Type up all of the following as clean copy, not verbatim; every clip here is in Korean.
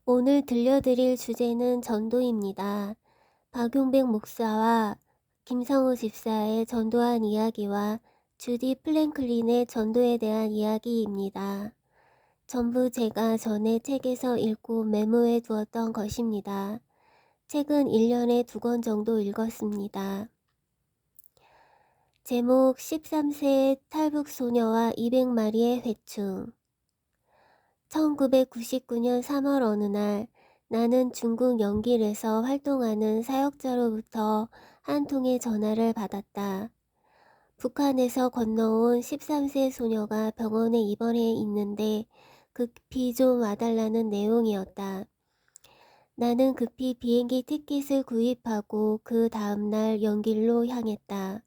오늘 들려드릴 주제는 전도입니다. 박용백 목사와 김성우 집사의 전도한 이야기와 주디 플랭클린의 전도에 대한 이야기입니다. 전부 제가 전에 책에서 읽고 메모해 두었던 것입니다. 책은 1년에 2권 정도 읽었습니다. 제목 13세의 탈북소녀와 200마리의 회충. 1999년 3월 어느 날 나는 중국 영길에서 활동하는 사역자로부터 한 통의 전화를 받았다. 북한에서 건너온 13세 소녀가 병원에 입원해 있는데 급히 좀 와달라는 내용이었다. 나는 급히 비행기 티켓을 구입하고 그 다음날 영길로 향했다.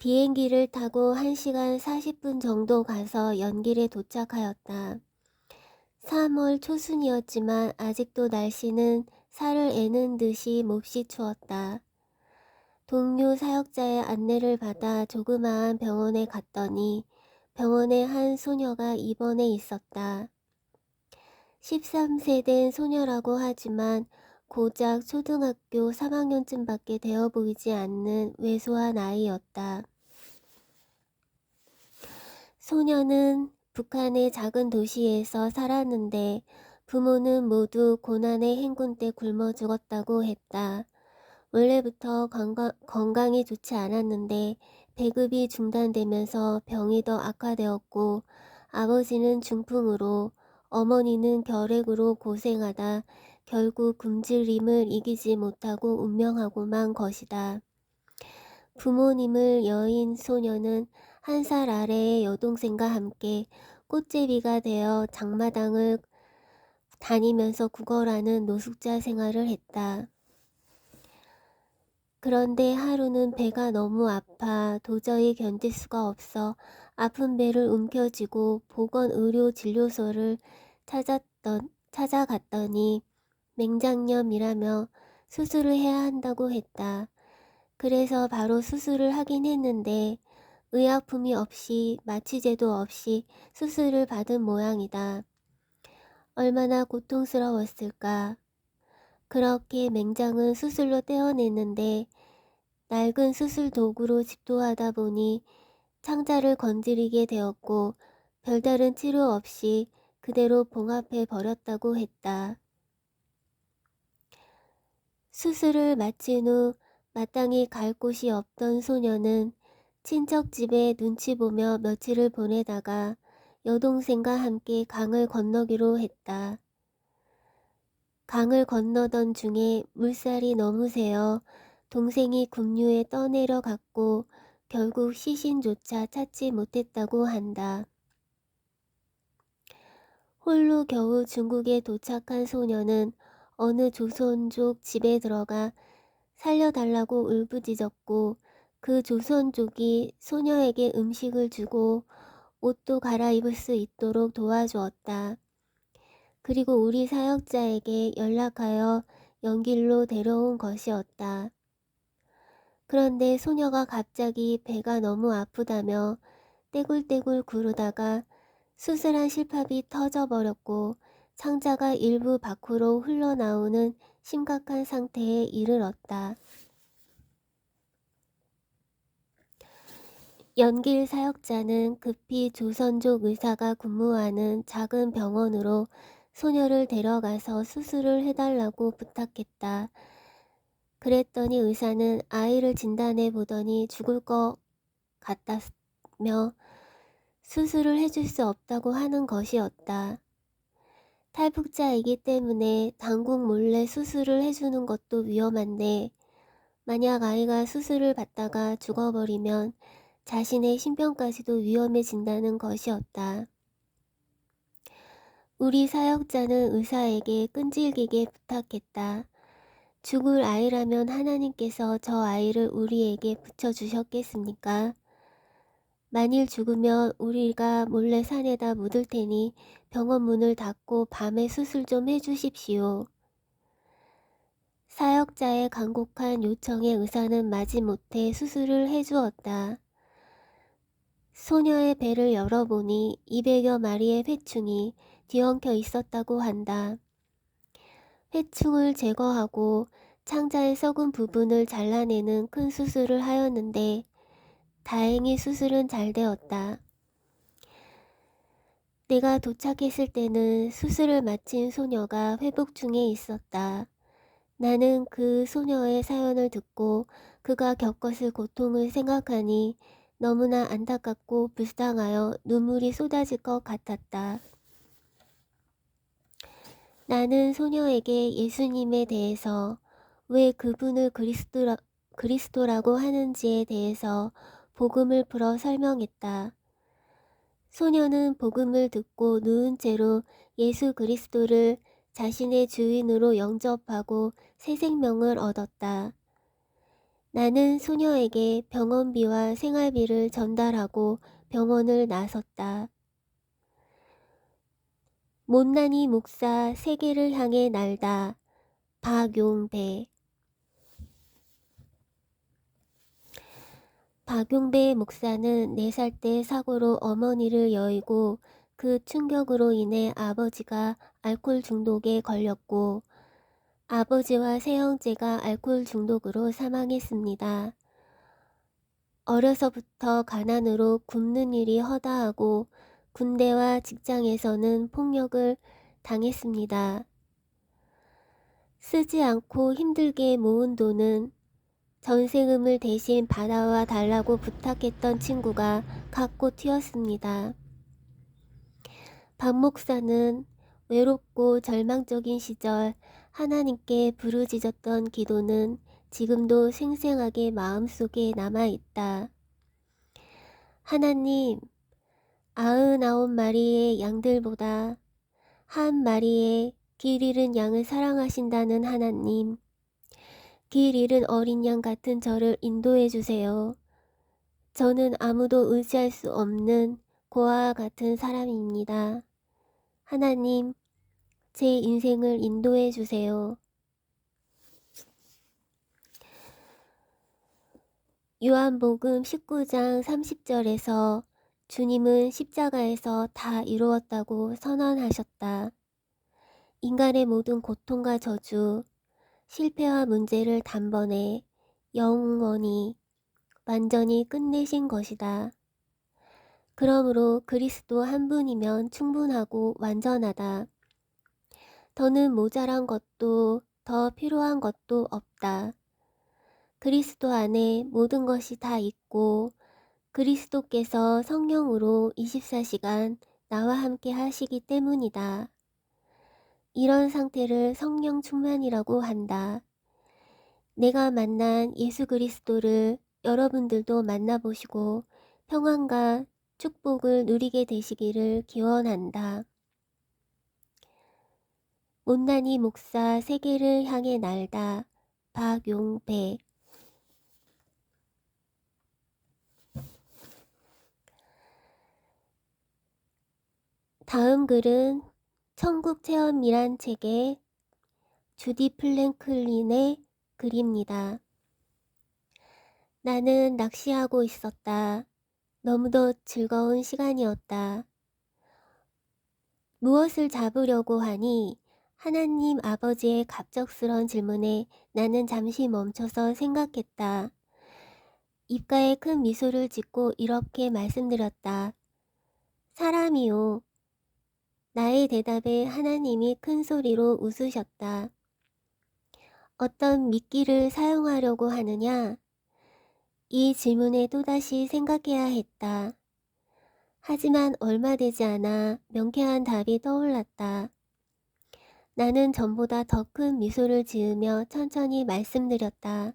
비행기를 타고 1시간 40분 정도 가서 연길에 도착하였다. 3월 초순이었지만 아직도 날씨는 살을 애는 듯이 몹시 추웠다. 동료 사역자의 안내를 받아 조그마한 병원에 갔더니 병원에 한 소녀가 입원해 있었다. 13세 된 소녀라고 하지만 고작 초등학교 3학년쯤밖에 되어 보이지 않는 왜소한 아이였다. 소녀는 북한의 작은 도시에서 살았는데 부모는 모두 고난의 행군 때 굶어 죽었다고 했다. 원래부터 건강이 좋지 않았는데 배급이 중단되면서 병이 더 악화되었고 아버지는 중풍으로 어머니는 결핵으로 고생하다 결국 굶주림을 이기지 못하고 운명하고만 것이다. 부모님을 여인 소녀는 1살 아래의 여동생과 함께 꽃제비가 되어 장마당을 다니면서 구걸하는 노숙자 생활을 했다. 그런데 하루는 배가 너무 아파 도저히 견딜 수가 없어 아픈 배를 움켜쥐고 보건의료진료소를 찾아갔더니 맹장염이라며 수술을 해야 한다고 했다. 그래서 바로 수술을 하긴 했는데 의약품이 없이 마취제도 없이 수술을 받은 모양이다. 얼마나 고통스러웠을까. 그렇게 맹장은 수술로 떼어냈는데 낡은 수술 도구로 집도하다 보니 창자를 건드리게 되었고 별다른 치료 없이 그대로 봉합해 버렸다고 했다. 수술을 마친 후 마땅히 갈 곳이 없던 소녀는 친척 집에 눈치 보며 며칠을 보내다가 여동생과 함께 강을 건너기로 했다. 강을 건너던 중에 물살이 너무 세어 동생이 급류에 떠내려 갔고 결국 시신조차 찾지 못했다고 한다. 홀로 겨우 중국에 도착한 소녀는 어느 조선족 집에 들어가 살려달라고 울부짖었고 그 조선족이 소녀에게 음식을 주고 옷도 갈아입을 수 있도록 도와주었다. 그리고 우리 사역자에게 연락하여 연길로 데려온 것이었다. 그런데 소녀가 갑자기 배가 너무 아프다며 떼굴떼굴 구르다가 수술한 실밥이 터져버렸고 창자가 일부 밖으로 흘러나오는 심각한 상태에 이르렀다. 연길 사역자는 급히 조선족 의사가 근무하는 작은 병원으로 소녀를 데려가서 수술을 해달라고 부탁했다. 그랬더니 의사는 아이를 진단해 보더니 죽을 것 같다며 수술을 해줄 수 없다고 하는 것이었다. 탈북자이기 때문에 당국 몰래 수술을 해주는 것도 위험한데 만약 아이가 수술을 받다가 죽어버리면 자신의 신병까지도 위험해진다는 것이었다. 우리 사역자는 의사에게 끈질기게 부탁했다. 죽을 아이라면 하나님께서 저 아이를 우리에게 붙여주셨겠습니까? 만일 죽으면 우리가 몰래 산에다 묻을 테니 병원 문을 닫고 밤에 수술 좀 해주십시오. 사역자의 간곡한 요청에 의사는 마지못해 수술을 해주었다. 소녀의 배를 열어보니 200여 마리의 회충이 뒤엉켜 있었다고 한다. 회충을 제거하고 창자의 썩은 부분을 잘라내는 큰 수술을 하였는데 다행히 수술은 잘 되었다. 내가 도착했을 때는 수술을 마친 소녀가 회복 중에 있었다. 나는 그 소녀의 사연을 듣고 그가 겪었을 고통을 생각하니 너무나 안타깝고 불쌍하여 눈물이 쏟아질 것 같았다. 나는 소녀에게 예수님에 대해서 왜 그분을 그리스도라고 하는지에 대해서 복음을 풀어 설명했다. 소녀는 복음을 듣고 누운 채로 예수 그리스도를 자신의 주인으로 영접하고 새 생명을 얻었다. 나는 소녀에게 병원비와 생활비를 전달하고 병원을 나섰다. 못난이 목사 세계를 향해 날다. 박용배. 박용배 목사는 4살 때 사고로 어머니를 여의고 그 충격으로 인해 아버지가 알코올 중독에 걸렸고 아버지와 새형제가 알코올 중독으로 사망했습니다. 어려서부터 가난으로 굶는 일이 허다하고 군대와 직장에서는 폭력을 당했습니다. 쓰지 않고 힘들게 모은 돈은 전세금을 대신 받아와 달라고 부탁했던 친구가 갖고 튀었습니다. 박 목사는 외롭고 절망적인 시절 하나님께 부르짖었던 기도는 지금도 생생하게 마음속에 남아있다. 하나님, 99마리의 양들보다 한 마리의 길 잃은 양을 사랑하신다는 하나님, 길 잃은 어린 양 같은 저를 인도해 주세요. 저는 아무도 의지할 수 없는 고아와 같은 사람입니다. 하나님, 제 인생을 인도해 주세요. 요한복음 19장 30절에서 주님은 십자가에서 다 이루었다고 선언하셨다. 인간의 모든 고통과 저주, 실패와 문제를 단번에 영원히 완전히 끝내신 것이다. 그러므로 그리스도 한 분이면 충분하고 완전하다. 더는 모자란 것도 더 필요한 것도 없다. 그리스도 안에 모든 것이 다 있고 그리스도께서 성령으로 24시간 나와 함께 하시기 때문이다. 이런 상태를 성령 충만이라고 한다. 내가 만난 예수 그리스도를 여러분들도 만나보시고 평안과 축복을 누리게 되시기를 기원한다. 못난이 목사 세계를 향해 날다. 박용배. 다음 글은 천국 체험이란 책의 주디 플랭클린의 글입니다. 나는 낚시하고 있었다. 너무도 즐거운 시간이었다. 무엇을 잡으려고 하니 하나님 아버지의 갑작스런 질문에 나는 잠시 멈춰서 생각했다. 입가에 큰 미소를 짓고 이렇게 말씀드렸다. 사람이요. 나의 대답에 하나님이 큰 소리로 웃으셨다. 어떤 미끼를 사용하려고 하느냐? 이 질문에 또다시 생각해야 했다. 하지만 얼마 되지 않아 명쾌한 답이 떠올랐다. 나는 전보다 더 큰 미소를 지으며 천천히 말씀드렸다.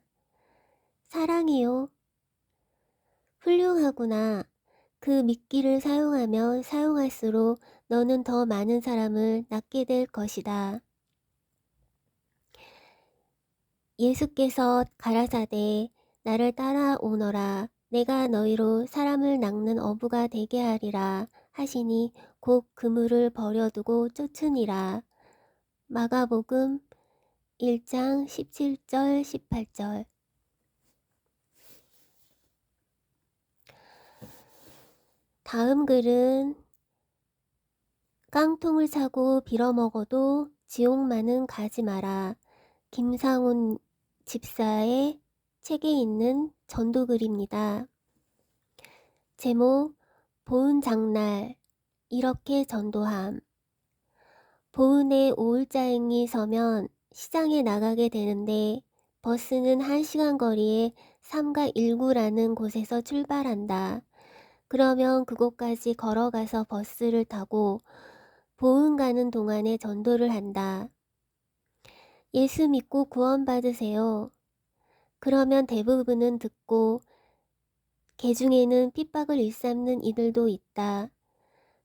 사랑이요. 훌륭하구나. 그 미끼를 사용하면 사용할수록 너는 더 많은 사람을 낳게 될 것이다. 예수께서 가라사대 나를 따라오너라. 내가 너희로 사람을 낚는 어부가 되게 하리라 하시니 곧 그물을 버려두고 쫓으니라. 마가복음 1장 17절 18절. 다음 글은 깡통을 차고 빌어먹어도 지옥만은 가지 마라. 김상훈 집사의 책에 있는 전도글입니다. 제목 보은 장날 이렇게 전도함. 보은에 5일자행이 서면 시장에 나가게 되는데 버스는 1시간 거리에 3가 1구라는 곳에서 출발한다. 그러면 그곳까지 걸어가서 버스를 타고 보은 가는 동안에 전도를 한다. 예수 믿고 구원받으세요. 그러면 대부분은 듣고 개 중에는 핍박을 일삼는 이들도 있다.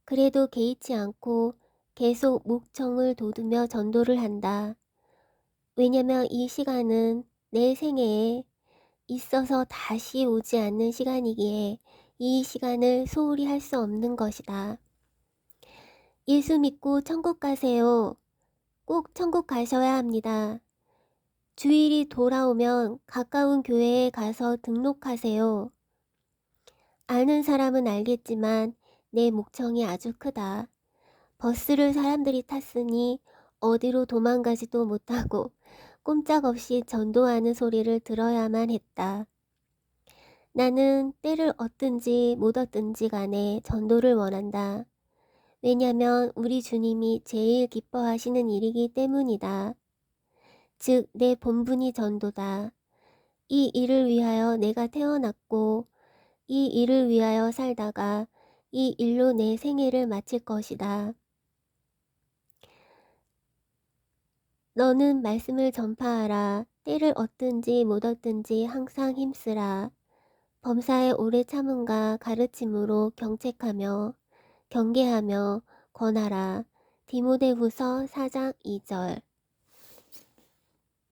그래도 개의치 않고 계속 목청을 돋우며 전도를 한다. 왜냐면 이 시간은 내 생애에 있어서 다시 오지 않는 시간이기에 이 시간을 소홀히 할 수 없는 것이다. 예수 믿고 천국 가세요. 꼭 천국 가셔야 합니다. 주일이 돌아오면 가까운 교회에 가서 등록하세요. 아는 사람은 알겠지만 내 목청이 아주 크다. 버스를 사람들이 탔으니 어디로 도망가지도 못하고 꼼짝없이 전도하는 소리를 들어야만 했다. 나는 때를 얻든지 못 얻든지 간에 전도를 원한다. 왜냐면 우리 주님이 제일 기뻐하시는 일이기 때문이다. 즉 내 본분이 전도다. 이 일을 위하여 내가 태어났고 이 일을 위하여 살다가 이 일로 내 생애를 마칠 것이다. 너는 말씀을 전파하라. 때를 얻든지 못 얻든지 항상 힘쓰라. 범사에 오래 참음과 가르침으로 경책하며 경계하며 권하라. 디모데후서 4장 2절.